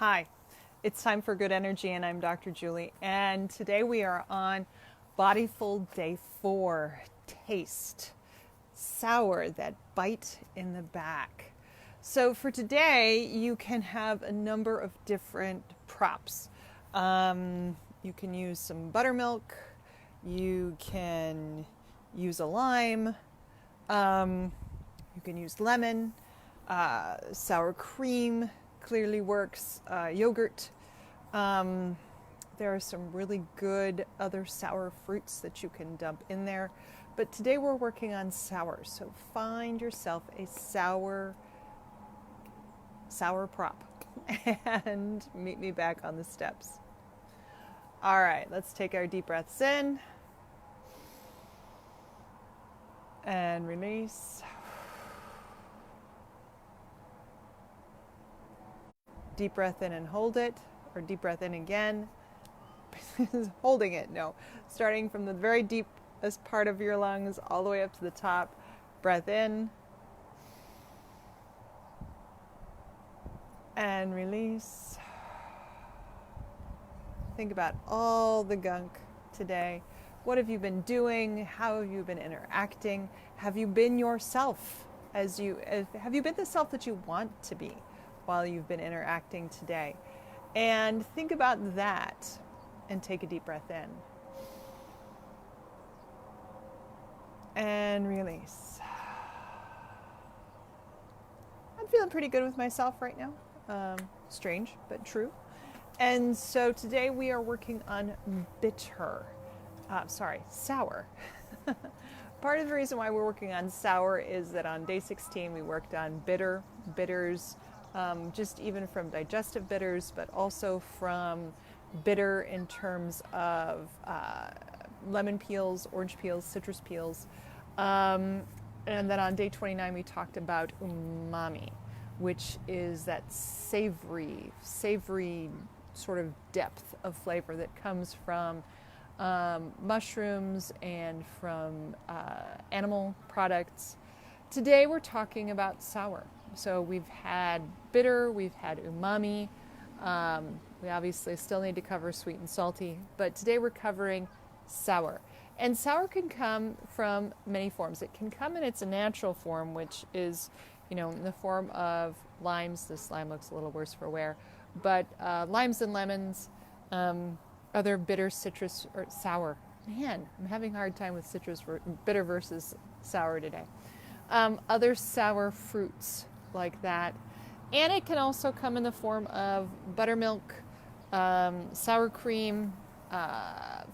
Hi, it's time for good energy, and I'm Dr. Julie. And today we are on Bodyful Day 4 Taste Sour, that bite in the back. So for today, you can have a number of different props. You can use some buttermilk, you can use a lime, you can use lemon, sour cream clearly works, yogurt. There are some really good other sour fruits that you can dump in there. But today we're working on sour. So find yourself a sour prop and meet me back on the steps. All right, let's take our deep breaths in and release. Deep breath in and hold it, or deep breath in again. Holding it, no. Starting from the very deepest part of your lungs all the way up to the top. Breath in. And release. Think about all the gunk today. What have you been doing? How have you been interacting? Have you been yourself? Have you been the self that you want to be while you've been interacting today? And think about that and take a deep breath in. And release. I'm feeling pretty good with myself right now. Strange, but true. And so today we are working on sour. Part of the reason why we're working on sour is that on day 16 we worked on bitters, just even from digestive bitters, but also from bitter in terms of lemon peels, orange peels, citrus peels. And then on day 29 we talked about umami, which is that savory sort of depth of flavor that comes from mushrooms and from animal products. Today we're talking about sour. So we've had bitter, we've had umami. We obviously still need to cover sweet and salty, but today we're covering sour. And sour can come from many forms. It can come in its natural form, which is, in the form of limes. This lime looks a little worse for wear, but limes and lemons, other bitter, citrus, or sour. Man, I'm having a hard time with bitter versus sour today. Other sour fruits like that. And it can also come in the form of buttermilk, sour cream,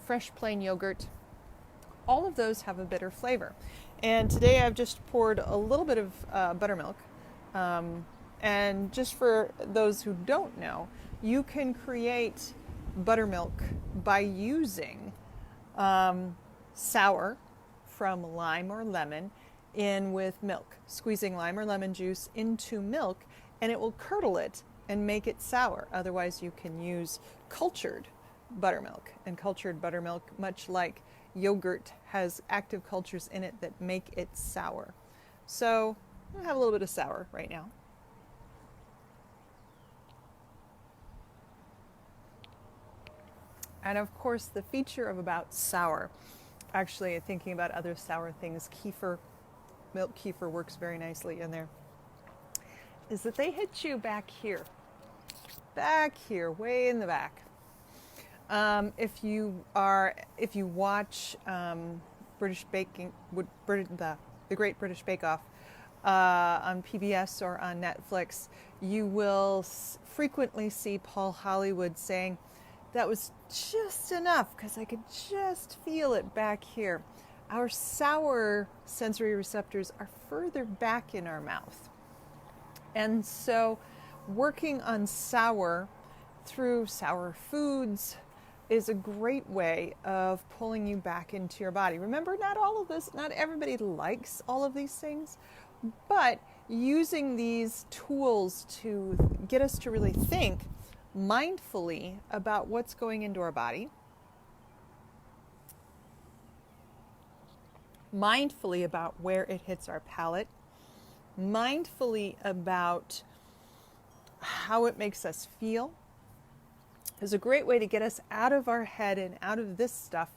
fresh plain yogurt. All of those have a bitter flavor. And today I've just poured a little bit of buttermilk. And just for those who don't know, you can create buttermilk by using sour from lime or lemon in with milk, squeezing lime or lemon juice into milk, and it will curdle it and make it sour. Otherwise, you can use cultured buttermilk. And cultured buttermilk, much like yogurt, has active cultures in it that make it sour. So I have a little bit of sour right now. And of course, the feature of about sour, actually thinking about other sour things, milk kefir works very nicely in there, is that they hit you back here, way in the back. If you watch the Great British Bake Off on PBS or on Netflix, you will frequently see Paul Hollywood saying, "That was just enough because I could just feel it back here." Our sour sensory receptors are further back in our mouth. And so working on sour through sour foods is a great way of pulling you back into your body. Remember, not everybody likes all of these things, but using these tools to get us to really think mindfully about what's going into our body, mindfully about where it hits our palate, mindfully about how it makes us feel, is a great way to get us out of our head and out of this stuff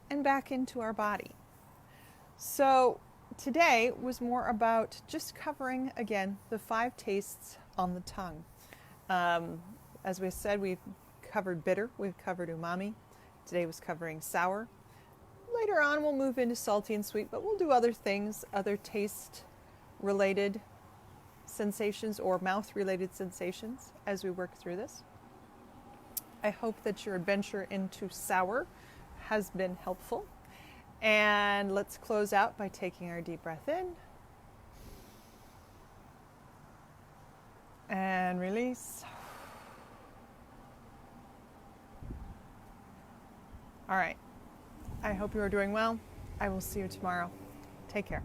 and back into our body. So today was more about just covering, again, the 5 tastes on the tongue. As we said, we've covered bitter, we've covered umami. Today was covering sour. Later on, we'll move into salty and sweet, but we'll do other things, other taste-related sensations or mouth-related sensations as we work through this. I hope that your adventure into sour has been helpful. And let's close out by taking our deep breath in and release. All right. I hope you are doing well. I will see you tomorrow. Take care.